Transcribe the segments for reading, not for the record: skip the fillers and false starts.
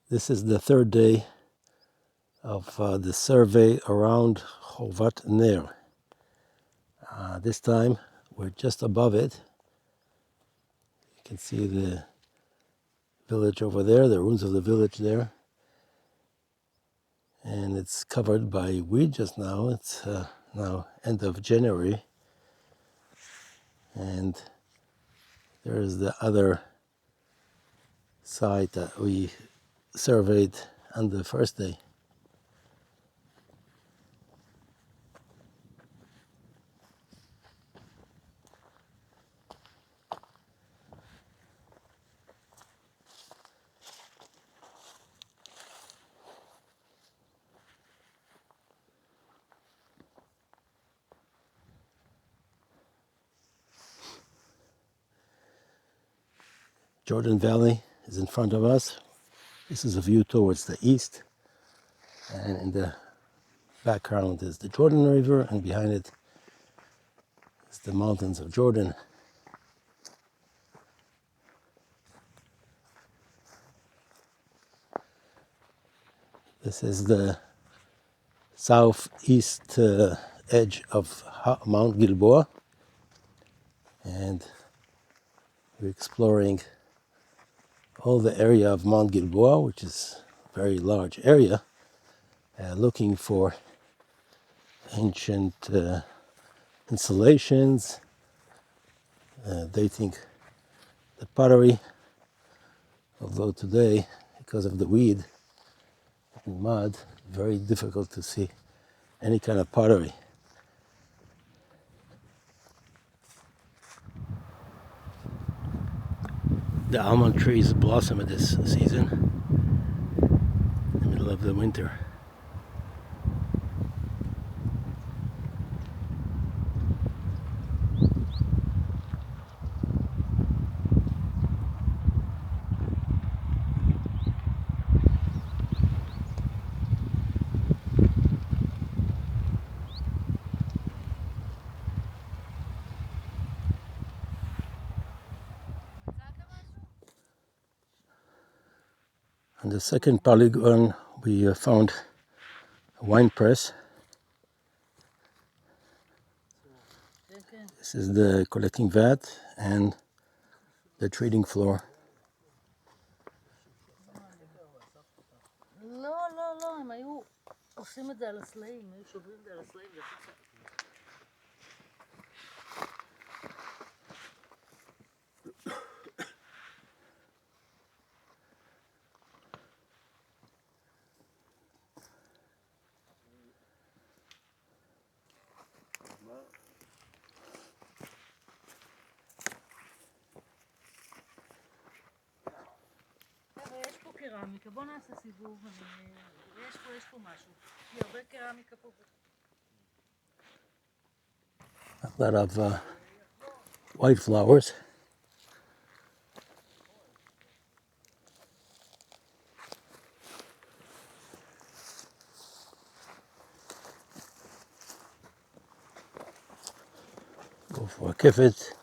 This is the third day of the survey around Chovat Ner. This time we're just above it. You can see the village over there, the ruins of the village there. And it's covered by weed just now. It's now end of January. And there is the other site that we surveyed on the first day. Jordan Valley is in front of us. This is a view towards the east. And in the background is the Jordan River, and behind it is the mountains of Jordan. This is the southeast edge of Mount Gilboa, and we're exploring all the area of Mount Gilboa, which is a very large area, looking for ancient installations, dating the pottery, although today, because of the weed and mud, very difficult to see any kind of pottery. The almond trees blossom at this season, in the middle of the winter. On the second polygon, we found a wine press. This is the collecting vat and the trading floor. לא, הם היו עושים את זה על הסלעים, היו שוברים את זה על הסלעים. יש פה קרמיקה, בוא נעשה סיבוב, יש פה משהו, יש הרבה קרמיקה פה. A lot of white flowers. Go for a kefet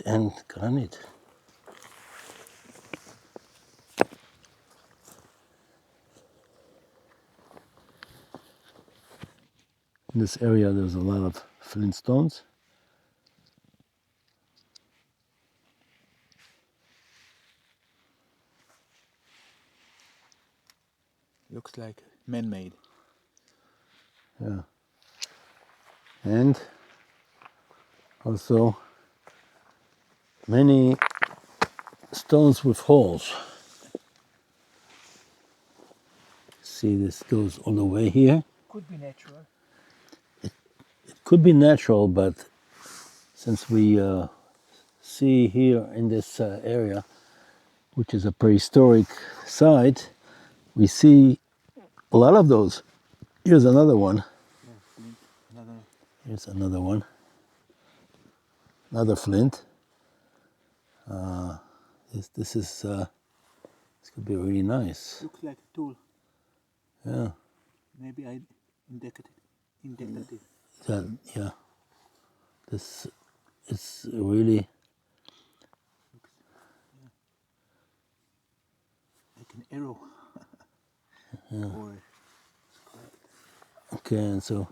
and granite. In this area there's a lot of flintstones. Looks like man-made. Yeah. And also many stones with holes. See, this goes all the way here. Could be natural. It could be natural, but since we see here in this area, which is a prehistoric site, we see a lot of those. Here's another one. Here's another one. Another flint. This could be really nice. Looks like a tool. Yeah. Maybe I indented it. Yeah. This is really. I can arrow. Or Okay, and so you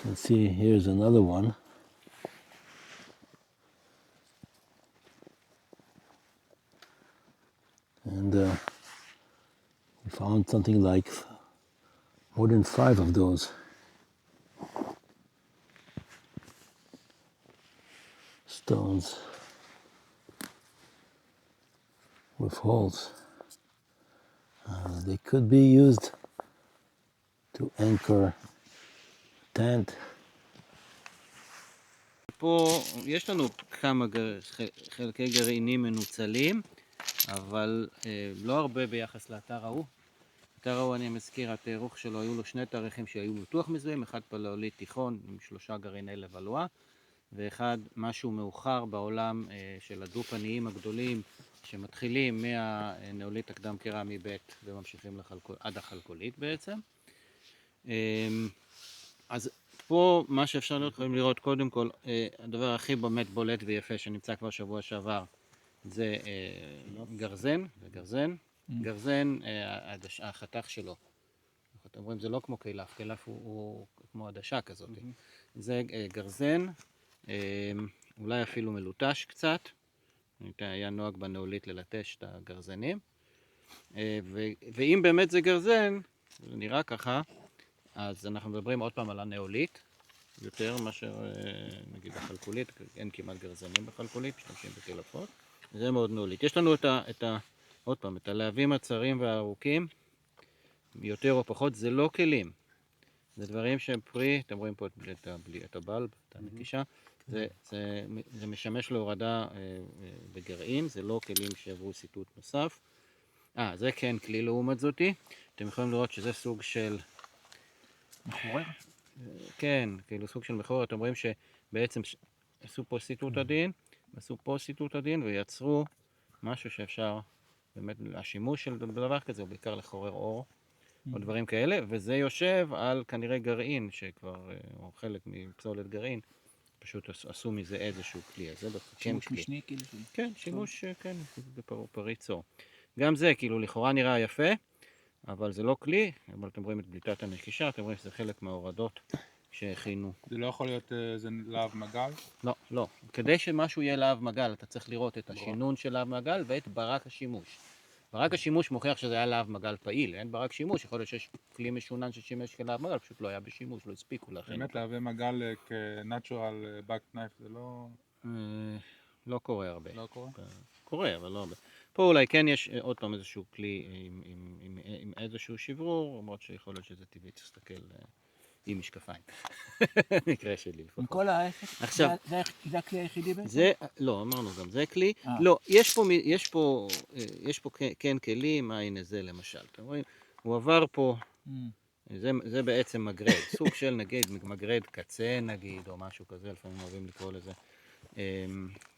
can see here's another one. And we found something like more than 5 of those stones with holes. They could be used to anchor tent. פה יש לנו כמה חלקי גרעינים מנוצלים, אבל לא הרבה ביחס לאתר ההוא. אתר ההוא, אני מזכיר, התארוך שלו, היו לו 2 תאריכים שהיו בטוח מזוהים, אחד פלאוליט תיכון עם 3 גרעיני לבלואה, ואחד משהו מאוחר בעולם של הדו-פניים הגדולים, שמתחילים מהנאוליט הקדם קרמי ב' וממשיכים עד החלקולית בעצם. אז פה מה שאפשר יכולים לראות, קודם כל, הדבר הכי באמת בולט ויפה שנמצא כבר שבוע שעבר, זה גרזן, גרזן, החתך שלו. אתם רואים, זה לא כמו קלף, קלף הוא כמו עדשה כזאת. זה גרזן, אולי אפילו מלוטש קצת, היה נוהג בנאולית ללטש את הגרזנים, ואם באמת זה גרזן, זה נראה ככה, אז אנחנו מדברים עוד פעם על הנאולית, יותר מאשר נגיד החלקולית, אין כמעט גרזנים בחלקולית, משתמשים בקלפות, זה מאוד נאולית. יש לנו עוד פעם, את הלהבים הצרים והארוכים, יותר או פחות, זה לא כלים, זה דברים שהם פרי, אתם רואים פה את הבלב, את הנקישה, זה משמש להורדה בגרעין, זה לא כלים שעברו סיטוט נוסף. זה כן כלי לעומת זאתי, אתם יכולים לראות שזה סוג של מחורר? כן, כאילו סוג של מחורר. אתם רואים שבעצם עשו פה סיטוט עדין, עשו פה סיטוט עדין ויצרו משהו שאפשר, באמת השימוש של דבר כזה הוא בעיקר לחורר אור או דברים כאלה, וזה יושב על כנראה גרעין שכבר, או חלק מפסולת גרעין, פשוט עשו מזה איזשהו כלי. אז זה כן שימוש כלי. משני כאילו? כן, שימוש, כן, בפריט צור. גם זה כאילו לכאורה נראה יפה, אבל זה לא כלי, אבל אתם רואים את בליטת הנקישה, אתם רואים שזה חלק מההורדות שהכינו. זה לא יכול להיות איזה להב מגל? לא, לא. כדי שמשהו יהיה להב מגל, אתה צריך לראות את השינון של להב מגל ואת ברק השימוש. ברק השימוש מוכיח שזה היה להב מגל פעיל, אין ברק שימוש, יכול להיות שיש כלי משונן ששימש כלהב מגל, פשוט לא היה בשימוש, לא הספיקו להכין. באמת להבי מגל כ-natural back knife זה לא... לא קורה הרבה. לא קורה? קורה, אבל לא הרבה. פה אולי כן יש עוד פעם איזשהו כלי עם איזשהו שברור, למרות שיכול להיות שזה טבעי, תסתכל עם משקפיים. מקרה שלי לפחות. מכל העסק? עכשיו, זה הכלי היחידי בעצם? זה, לא, אמרנו גם זה כלי. לא, יש פה כן כלים, הנה זה למשל. אתם רואים, הוא עבר פה, זה בעצם מגרד, סוג של נגיד מגרד קצה נגיד, או משהו כזה, לפעמים אוהבים לקרוא לזה.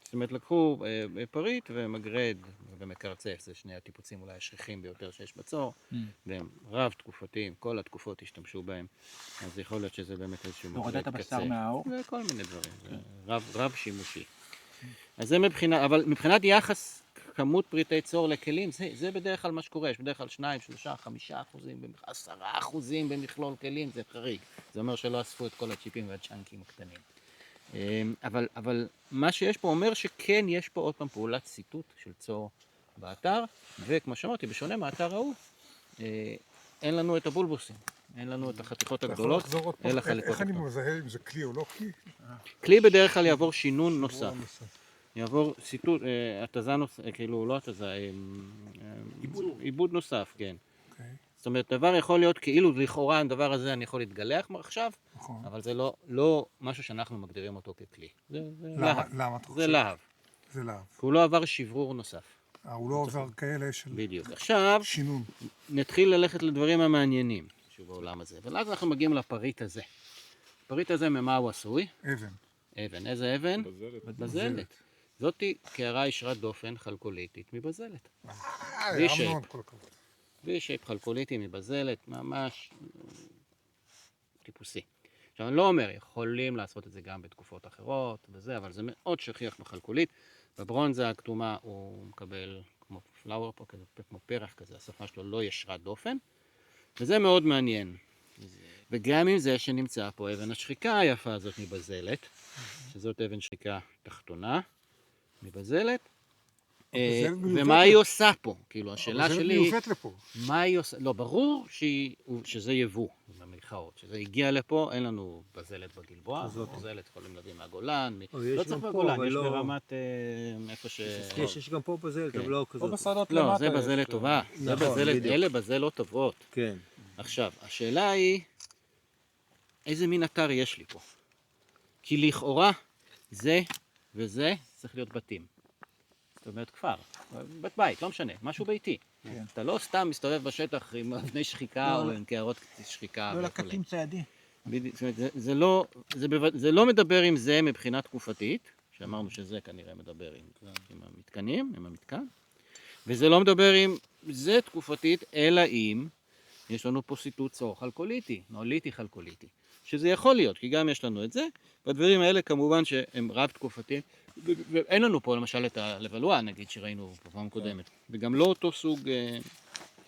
זאת אומרת, לקחו פריט ומגרד ומקרצף, זה שני הטיפוצים אולי השכיחים ביותר שיש בצור, והם רב תקופתיים, כל התקופות השתמשו בהם, אז יכול להיות שזה באמת איזשהו מגרד קצה. הורדת הבשר מהאור? וכל מיני דברים, זה רב שימושי. אז זה אבל מבחינת יחס כמות פריטי צור לכלים, זה בדרך כלל מה שקורה, יש בדרך כלל 2, 3, 5%, 10% במכלול כלים, זה חריג. זה אומר שלא אספו את כל הצ'יפים והצ'אנקים הקטנים. אבל מה שיש פה אומר שכן יש פה עוד פעם פעולת סיטוט של צור באתר, וכמו שאמרתי, בשונה מהאתר ההוא, אין לנו את הבולבוסים, אין לנו את החתיכות הגדולות, אלא חלקות. איך אני מזהה אם זה כלי או לא כלי? כלי בדרך כלל יעבור שינון נוסף. יעבור סיטוט, התזה נוסף, כאילו לא התזה, עיבוד נוסף, כן. זאת אומרת, דבר יכול להיות כאילו לכאורה הדבר הזה אני יכול להתגלח עכשיו, אבל זה לא משהו שאנחנו מגדירים אותו ככלי. זה להב. למה אתה חושב? זה להב. זה להב. כי הוא לא עבר שברור נוסף. הוא לא עובר כאלה של בדיוק. עכשיו שינון. נתחיל ללכת לדברים המעניינים שבעולם הזה, ואז אנחנו מגיעים לפריט הזה. הפריט הזה ממה הוא עשוי? אבן. אבן. איזה אבן? בזלת. זאתי קערה ישרת דופן חלקוליטית מבזלת. אמנון, כל הכבוד. V-shape חלקוליטי מבזלת, ממש טיפוסי. עכשיו אני לא אומר, יכולים לעשות את זה גם בתקופות אחרות וזה, אבל זה מאוד שכיח בחלקולית. בברונזה הכתומה הוא מקבל כמו פלאואר פה, כמו פרח כזה, השפה שלו לא ישרת דופן, וזה מאוד מעניין. וגם עם זה שנמצא פה אבן השחיקה היפה הזאת מבזלת, שזאת אבן שחיקה תחתונה, מבזלת, ומה היא עושה פה? כאילו, השאלה שלי... אבל זה מיובאת לפה. מה היא עושה? לא, ברור שזה יבוא, במרכאות, שזה הגיע לפה, אין לנו בזלת בגלבוע, בזלת יכולים להביא מהגולן, לא צריך מהגולן, יש ברמת איפה ש... יש גם פה בזלת, אבל לא או כזאת. בשדות לא, למטה. זה בזלת טובה, זה נכון, בזלת, בדיוק. אלה בזלות טובות. כן. עכשיו, השאלה היא, איזה מין אתר יש לי פה? כי לכאורה, זה וזה צריך להיות בתים. זאת אומרת כפר, בית, לא משנה, משהו ביתי. אתה לא סתם מסתובב בשטח עם אבני שחיקה או עם קערות שחיקה. לא לקטים ציידי. זאת אומרת, זה לא מדבר עם זה מבחינה תקופתית, שאמרנו שזה כנראה מדבר עם המתקנים, עם המתקן, וזה לא מדבר עם זה תקופתית, אלא אם יש לנו פה סיטוט צור חלקוליטי, נוליטי חלקוליטי, שזה יכול להיות, כי גם יש לנו את זה, והדברים האלה כמובן שהם רב תקופתיים, ואין לנו פה למשל את הלבלואה, נגיד, שראינו בפעם קודמת, וגם לא אותו סוג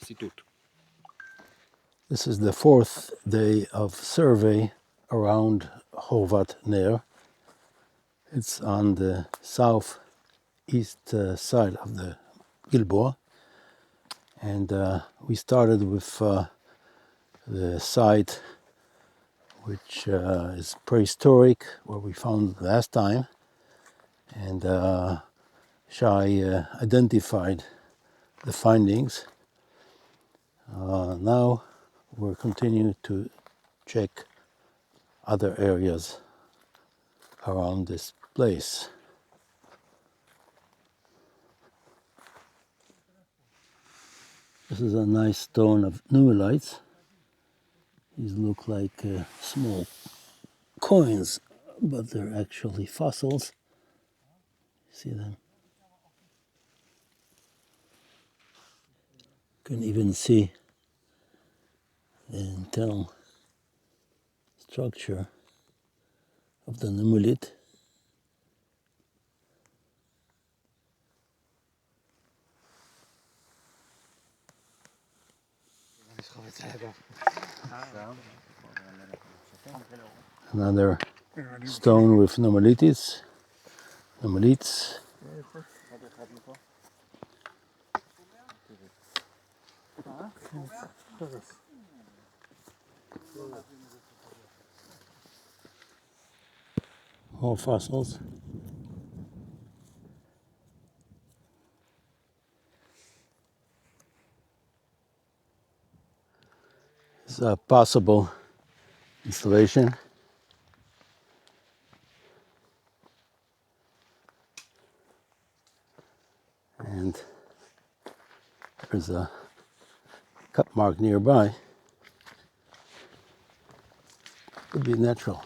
סיטוט. This is the fourth day of survey around Hovat Ner. It's on the southeast side of the Gilboa. And we started with the site which is prehistoric, where we found last time. And Shai identified the findings. Now we're continuing to check other areas around this place. This is a nice stone of nummulites. These look like small coins, but they're actually fossils. See them? You can even see the internal structure of the nummulit. Another stone with nummulites. More fossils. It's a possible installation. And there's a cut mark nearby. Could be natural.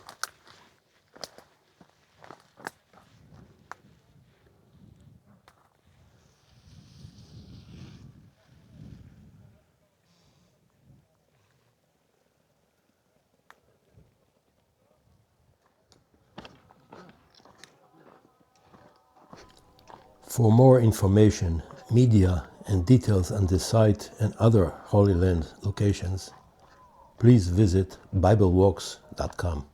For more information, media, and details on this site and other Holy Land locations, please visit BibleWalks.com.